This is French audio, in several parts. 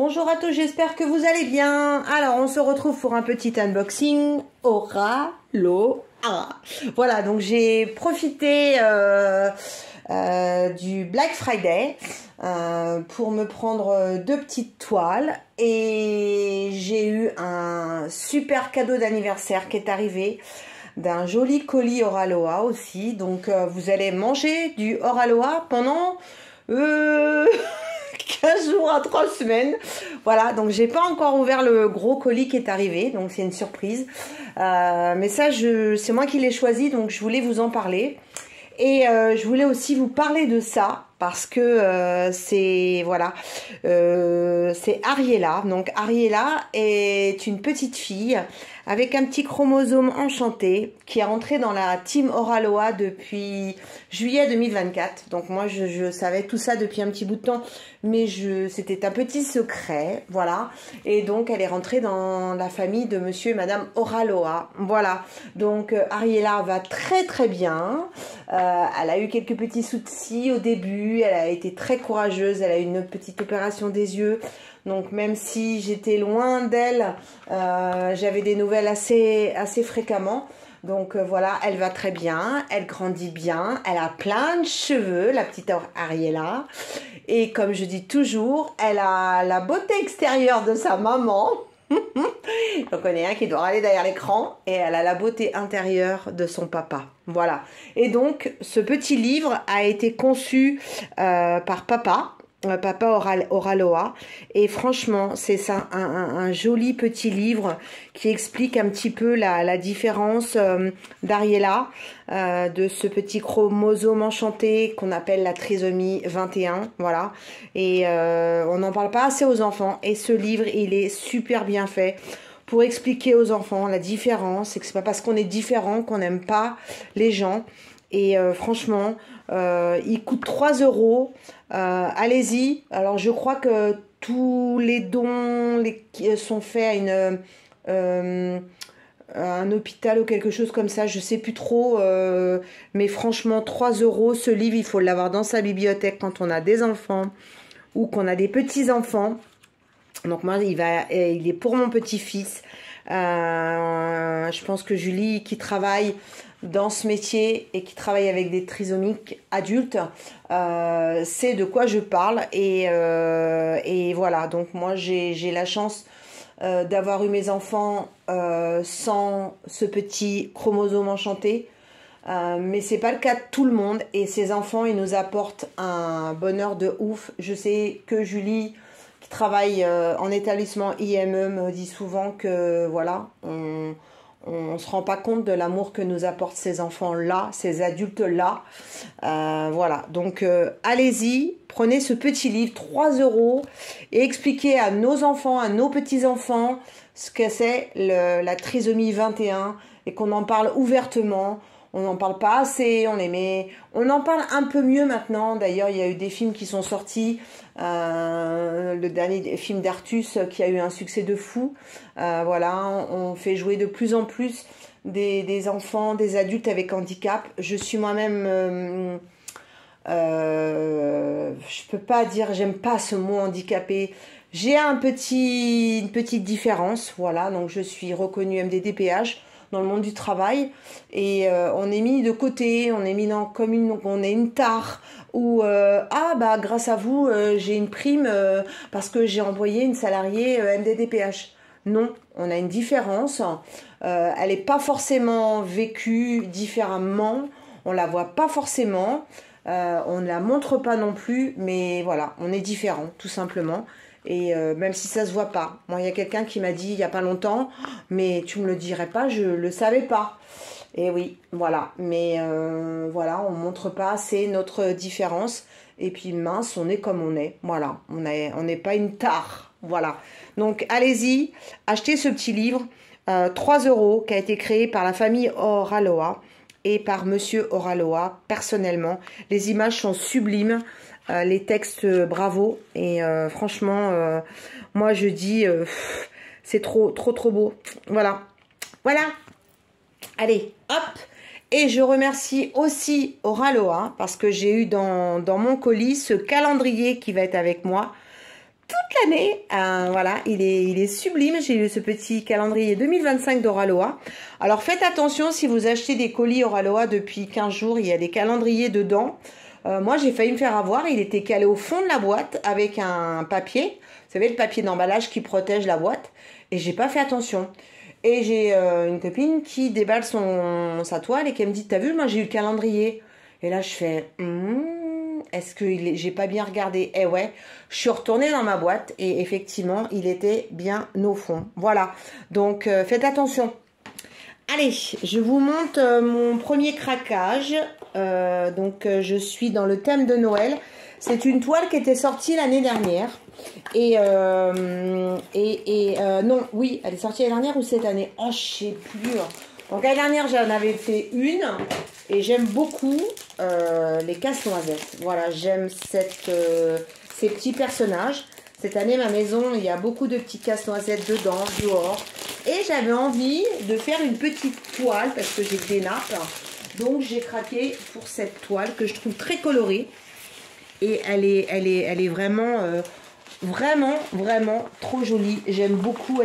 Bonjour à tous, j'espère que vous allez bien. Alors, on se retrouve pour un petit unboxing Ora Loa. Voilà, donc j'ai profité du Black Friday pour me prendre deux petites toiles et j'ai eu un super cadeau d'anniversaire qui est arrivé d'un joli colis Ora Loa aussi. Donc, vous allez manger du Ora Loa pendant 15 jours à 3 semaines. Voilà, donc j'ai pas encore ouvert le gros colis qui est arrivé, donc c'est une surprise. Mais ça, c'est moi qui l'ai choisi, donc je voulais vous en parler. Et je voulais aussi vous parler de ça parce que c'est voilà, c'est Ariella. Donc Ariella est une petite fille avec un petit chromosome enchanté qui est rentrée dans la team Ora Loa depuis juillet 2024. Donc moi je savais tout ça depuis un petit bout de temps, mais c'était un petit secret, voilà. Et donc elle est rentrée dans la famille de monsieur et madame Ora Loa. Voilà. Donc Ariella va très très bien. Elle a eu quelques petits soucis au début, elle a été très courageuse, elle a eu une petite opération des yeux. Donc même si j'étais loin d'elle, j'avais des nouvelles assez fréquemment. Donc voilà, elle va très bien, elle grandit bien, elle a plein de cheveux, la petite Ariella. Et comme je dis toujours, elle a la beauté extérieure de sa maman. Donc on est un qui doit aller derrière l'écran et elle a la beauté intérieure de son papa. Voilà. Et donc ce petit livre a été conçu par papa. Papa Ora Loa, et franchement c'est ça un joli petit livre qui explique un petit peu la différence d'Ariella, de ce petit chromosome enchanté qu'on appelle la trisomie 21, voilà, et on n'en parle pas assez aux enfants, et ce livre il est super bien fait pour expliquer aux enfants la différence, et que c'est pas parce qu'on est différent qu'on n'aime pas les gens. Et franchement, il coûte 3 €. Allez-y. Alors, je crois que tous les dons sont faits à un hôpital ou quelque chose comme ça. Je sais plus trop. Mais franchement, 3 €. Ce livre, il faut l'avoir dans sa bibliothèque quand on a des enfants ou qu'on a des petits-enfants. Donc, moi, il est pour mon petit-fils. Je pense que Julie, qui travaille dans ce métier et qui travaille avec des trisomiques adultes, sait de quoi je parle, et voilà. Donc moi j'ai la chance d'avoir eu mes enfants sans ce petit chromosome enchanté, mais c'est pas le cas de tout le monde, et ces enfants ils nous apportent un bonheur de ouf. Je sais que Julie, qui travaille en établissement IME, me dit souvent que voilà, on se rend pas compte de l'amour que nous apportent ces enfants-là, ces adultes-là. Voilà, donc allez-y, prenez ce petit livre, 3 € et expliquez à nos enfants, à nos petits-enfants ce que c'est la trisomie 21 et qu'on en parle ouvertement. On n'en parle pas assez, on en parle un peu mieux maintenant. D'ailleurs, il y a eu des films qui sont sortis. Le dernier film d'Artus qui a eu un succès de fou. Voilà, on fait jouer de plus en plus des enfants, des adultes avec handicap. Je suis moi-même, je peux pas dire, j'aime pas ce mot handicapé. J'ai une petite différence, voilà. Donc je suis reconnue MDDPH dans le monde du travail, et on est mis de côté, on est mis on est une tare, ou ah bah grâce à vous j'ai une prime parce que j'ai envoyé une salariée MDDPH. Non, on a une différence, elle n'est pas forcément vécue différemment, on la voit pas forcément, on ne la montre pas non plus, mais voilà, on est différent tout simplement. Et même si ça se voit pas. Moi, il y a quelqu'un qui m'a dit il y a pas longtemps, mais tu me le dirais pas, je le savais pas. Et oui, voilà. Mais voilà, on montre pas assez notre différence. Et puis mince, on est comme on est. Voilà, on n'est pas une tare. Voilà. Donc allez-y, achetez ce petit livre, 3 € qui a été créé par la famille Ora Loa et par monsieur Ora Loa personnellement. Les images sont sublimes. Les textes, bravo, et franchement, moi je dis, c'est trop beau, voilà, allez, hop, et je remercie aussi Ora Loa, parce que j'ai eu dans mon colis ce calendrier qui va être avec moi, toute l'année. Voilà, il est sublime. J'ai eu ce petit calendrier 2025 d'Oraloa. Alors faites attention si vous achetez des colis Oraloa depuis 15 jours, il y a des calendriers dedans. Moi, j'ai failli me faire avoir. Il était calé au fond de la boîte avec un papier. Vous savez, le papier d'emballage qui protège la boîte. Et j'ai pas fait attention. Et j'ai une copine qui déballe sa toile et qui me dit, t'as vu, moi j'ai eu le calendrier. Et là, je fais, est-ce que j'ai pas bien regardé? Eh ouais, je suis retournée dans ma boîte et effectivement, il était bien au fond. Voilà, donc faites attention. Allez, je vous montre mon premier craquage. Je suis dans le thème de Noël. C'est une toile qui était sortie l'année dernière. Non, oui, elle est sortie l'année dernière ou cette année? Oh, je sais plus. Donc l'année dernière, j'en avais fait une. Et j'aime beaucoup les casse-noisettes. Voilà, j'aime ces petits personnages. Cette année, ma maison, il y a beaucoup de petits casse-noisettes dedans, dehors. Et j'avais envie de faire une petite toile parce que j'ai des nappes. Donc, j'ai craqué pour cette toile que je trouve très colorée. Et elle est vraiment, vraiment trop jolie. J'aime beaucoup.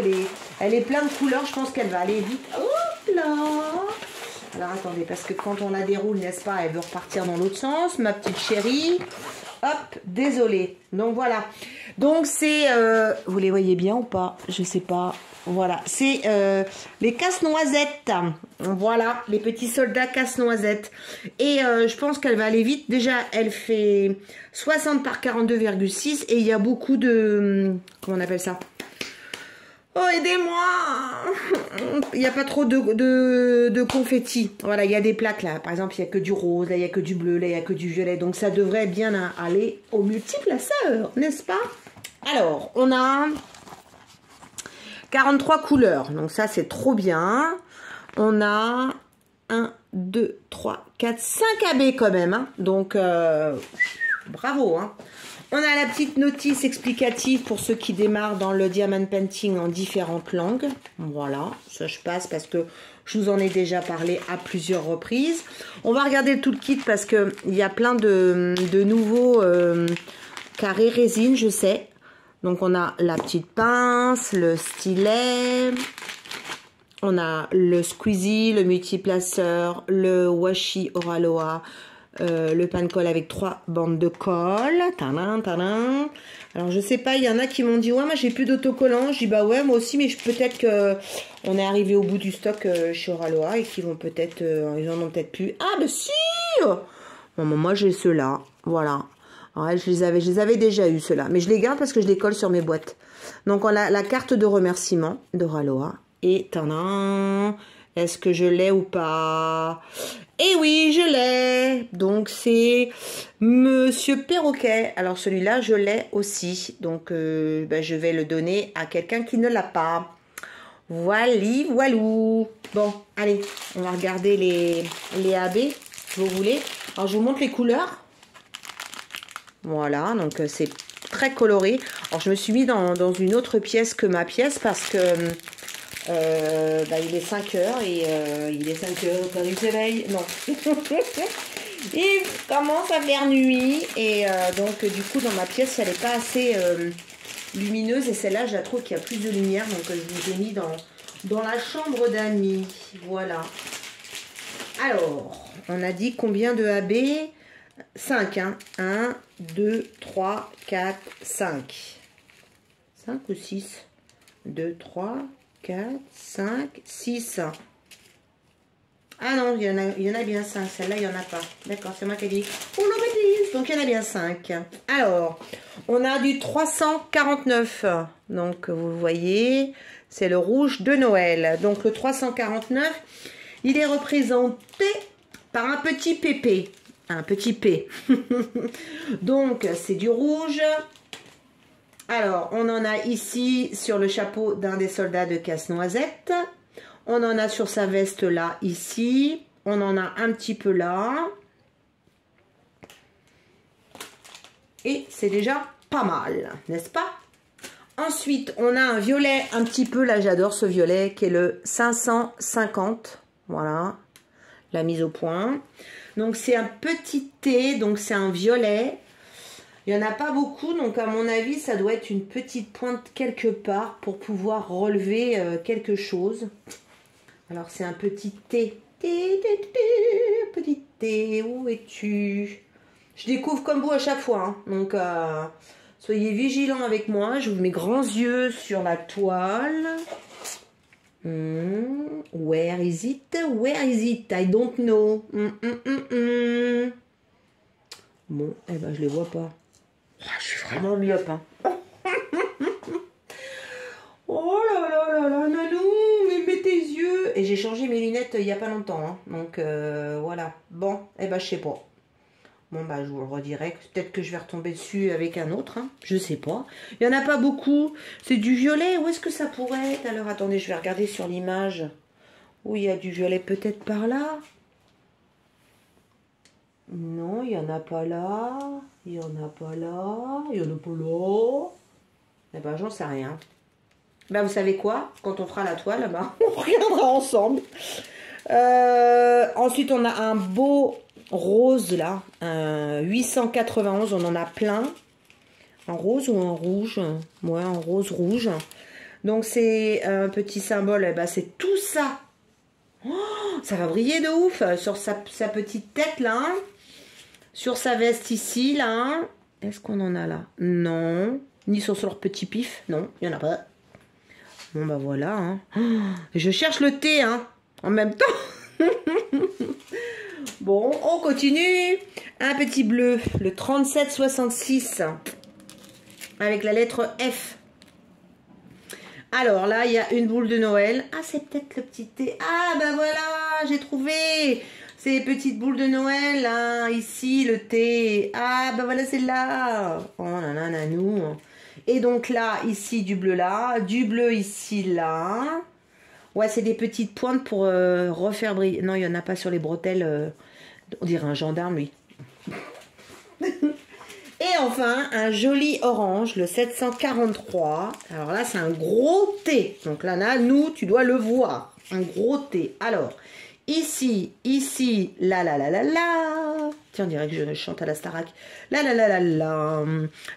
Elle est pleine de couleurs. Je pense qu'elle va aller vite. Hop là! Alors, attendez, parce que quand on la déroule, n'est-ce pas, elle veut repartir dans l'autre sens. Ma petite chérie. Hop, désolée. Donc, voilà. Donc, c'est... vous les voyez bien ou pas? Je sais pas. Voilà. C'est les casse-noisettes. Voilà, les petits soldats casse-noisettes. Et je pense qu'elle va aller vite. Déjà, elle fait 60 par 42,6. Et il y a beaucoup de... Comment on appelle ça? Oh, aidez-moi! Il n'y a pas trop de confetti. Voilà, il y a des plaques là. Par exemple, il n'y a que du rose, là, il n'y a que du bleu, là, il n'y a que du violet. Donc, ça devrait bien aller aux multiples sœurs, n'est-ce pas? Alors, on a 43 couleurs. Donc, ça, c'est trop bien. On a 1, 2, 3, 4, 5 AB quand même. Hein. Donc, bravo, hein. On a la petite notice explicative pour ceux qui démarrent dans le diamond painting en différentes langues. Voilà, ça je passe parce que je vous en ai déjà parlé à plusieurs reprises. On va regarder tout le kit parce qu'il y a plein de nouveaux carrés résine, je sais. Donc on a la petite pince, le stylet, on a le squeezie, le multiplaceur, le washi Oraloa, le pan colle avec 3 bandes de colle. Tadam, tadam. Alors je sais pas, il y en a qui m'ont dit ouais moi j'ai plus d'autocollant. Je dis bah ouais moi aussi, mais peut-être que on est arrivé au bout du stock chez Oraloa et qu'ils vont peut-être ils en ont peut-être plus. Ah bah si. Bon, moi j'ai ceux-là, voilà. Ouais, je les avais déjà eu ceux-là, mais je les garde parce que je les colle sur mes boîtes. Donc on a la carte de remerciement d'Oraloa et tadam. Est-ce que je l'ai ou pas? Eh oui, je l'ai. Donc, c'est Monsieur Perroquet. Alors, celui-là, je l'ai aussi. Donc, je vais le donner à quelqu'un qui ne l'a pas. Voili, voilou. Bon, allez, on va regarder les AB, si vous voulez. Alors, je vous montre les couleurs. Voilà, donc c'est très coloré. Alors, je me suis mis dans une autre pièce que ma pièce parce que... il est 5 heures et il est 5 heures quand il s'éveille. Non. Il commence à faire nuit et donc du coup dans ma pièce elle n'est pas assez lumineuse et celle-là je la trouve qu'il y a plus de lumière donc je vous ai mis dans la chambre d'amis. Voilà. Alors, on a dit combien de AB? 5, hein. 1, 2, 3, 4, 5. 5 ou 6? 2, 3... 4, 5, 6. Ah non, il y en a bien 5. Celle-là, il n'y en a pas. D'accord, c'est moi qui ai dit. Oh non, bêtise. Donc, il y en a bien 5. Alors, on a du 349. Donc, vous voyez, c'est le rouge de Noël. Donc, le 349, il est représenté par un petit pépé. Un petit P. Donc, c'est du rouge. Alors, on en a ici sur le chapeau d'un des soldats de casse-noisette. On en a sur sa veste là, ici. On en a un petit peu là. Et c'est déjà pas mal, n'est-ce pas? Ensuite, on a un violet un petit peu, là j'adore ce violet, qui est le 550. Voilà, la mise au point. Donc, c'est un petit T, donc c'est un violet. Il n'y en a pas beaucoup, donc à mon avis, ça doit être une petite pointe quelque part pour pouvoir relever quelque chose. Alors, c'est un petit T. Petit T, où es-tu? Je découvre comme vous à chaque fois, hein. Donc soyez vigilants avec moi. Je vous mets grands yeux sur la toile. Where is it? Where is it? I don't know. Bon, eh ben je les vois pas. Oh, je suis vraiment myope, hein. Oh là là là là, Nanou, mais mets tes yeux. Et j'ai changé mes lunettes il y a pas longtemps, hein. Donc voilà. Bon, eh ben je sais pas. Bon, bah, je vous le redirai. Peut-être que je vais retomber dessus avec un autre, hein. Je sais pas. Il n'y en a pas beaucoup. C'est du violet. Où est-ce que ça pourrait être? Alors, attendez, je vais regarder sur l'image. Où il y a du violet, peut-être par là. Non, il n'y en a pas là. Il n'y en a pas là. Il n'y en a pas là. Eh ben, j'en sais rien. Ben, vous savez quoi? Quand on fera la toile, ben, on regardera ensemble. Ensuite, on a un beau rose là, 891, on en a plein. En rose ou en rouge? Ouais, en rose rouge. Donc c'est un petit symbole, eh ben, c'est tout ça. Oh, ça va briller de ouf sur sa petite tête là. Sur sa veste ici là. Est-ce qu'on en a là? Non. Ni sur leur petit pif. Non, il n'y en a pas. Bon bah voilà. Hein. Oh, je cherche le thé hein, en même temps. Bon, on continue. Un petit bleu, le 3766, avec la lettre F. Alors là, il y a une boule de Noël. Ah, c'est peut-être le petit thé. Ah, ben voilà, j'ai trouvé. Ces petites boules de Noël, là, ici, le thé. Ah, ben voilà, c'est là. Oh là là, nanou. Et donc là, ici, du bleu là. Du bleu ici, là. Ouais, c'est des petites pointes pour refaire briller. Non, il n'y en a pas sur les bretelles. On dirait un gendarme, lui. Et enfin, un joli orange, le 743. Alors là, c'est un gros T. Donc là, nous, tu dois le voir. Un gros T. Alors, ici, là, là, là, là, là. Tiens, on dirait que je chante à la Starac. Là, là, là, là, là.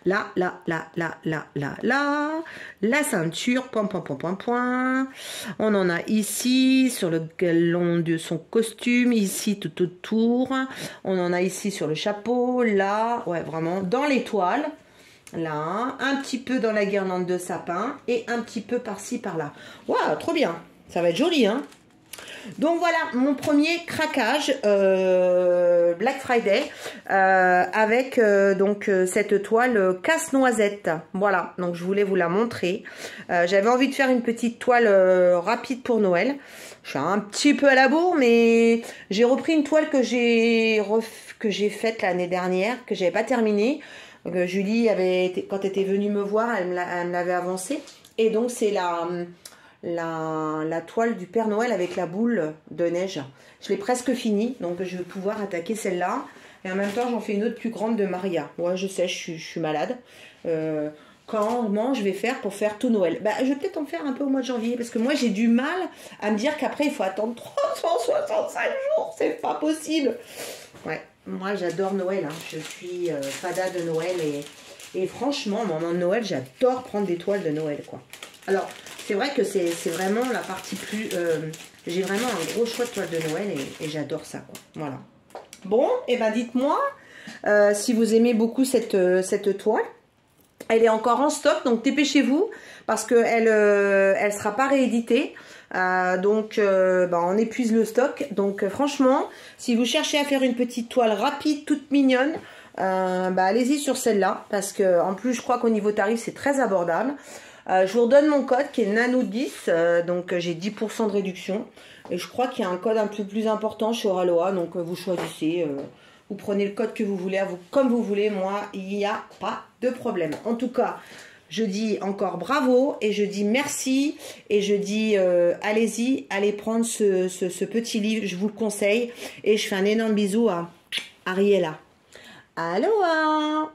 Là, là, là, là, là, là, là. La ceinture, point, point, point, point, point. On en a ici, sur le galon de son costume, ici, tout autour. On en a ici sur le chapeau, là. Ouais, vraiment, dans l'étoile. Là, un petit peu dans la guirlande de sapin. Et un petit peu par-ci, par-là. Waouh, trop bien. Ça va être joli, hein. Donc voilà mon premier craquage Black Friday avec donc cette toile casse-noisette. Voilà, donc je voulais vous la montrer. J'avais envie de faire une petite toile rapide pour Noël. Je suis un petit peu à la bourre, mais j'ai repris une toile que j'ai faite l'année dernière, que j'avais pas terminée. Julie quand elle était venue me voir, elle me l'avait avancée. Et donc c'est la toile du Père Noël avec la boule de neige. Je l'ai presque finie, donc je vais pouvoir attaquer celle-là. Et en même temps, j'en fais une autre plus grande de Maria. Ouais, je sais, je suis malade. Comment je vais faire pour faire tout Noël? Bah, je vais peut-être en faire un peu au mois de janvier, parce que moi, j'ai du mal à me dire qu'après, il faut attendre 365 jours. C'est pas possible. Ouais, moi, j'adore Noël. Hein. Je suis fada de Noël. Et franchement, au moment de Noël, j'adore prendre des toiles de Noël, quoi. Alors, c'est vrai que c'est vraiment la partie plus... j'ai vraiment un gros choix de toile de Noël et j'adore ça, quoi. Voilà. Bon, et ben dites-moi si vous aimez beaucoup cette toile. Elle est encore en stock, donc dépêchez-vous parce qu'elle elle sera pas rééditée. Donc on épuise le stock. Donc franchement, si vous cherchez à faire une petite toile rapide, toute mignonne, allez-y sur celle-là. Parce que en plus, je crois qu'au niveau tarif, c'est très abordable. Je vous redonne mon code qui est Nanou10, donc j'ai 10% de réduction. Et je crois qu'il y a un code un peu plus important chez Oraloa, donc vous choisissez, vous prenez le code que vous voulez, comme vous voulez. Moi, il n'y a pas de problème. En tout cas, je dis encore bravo et je dis merci et je dis allez-y, allez prendre ce petit livre, je vous le conseille. Et je fais un énorme bisou à Ariella. Aloha!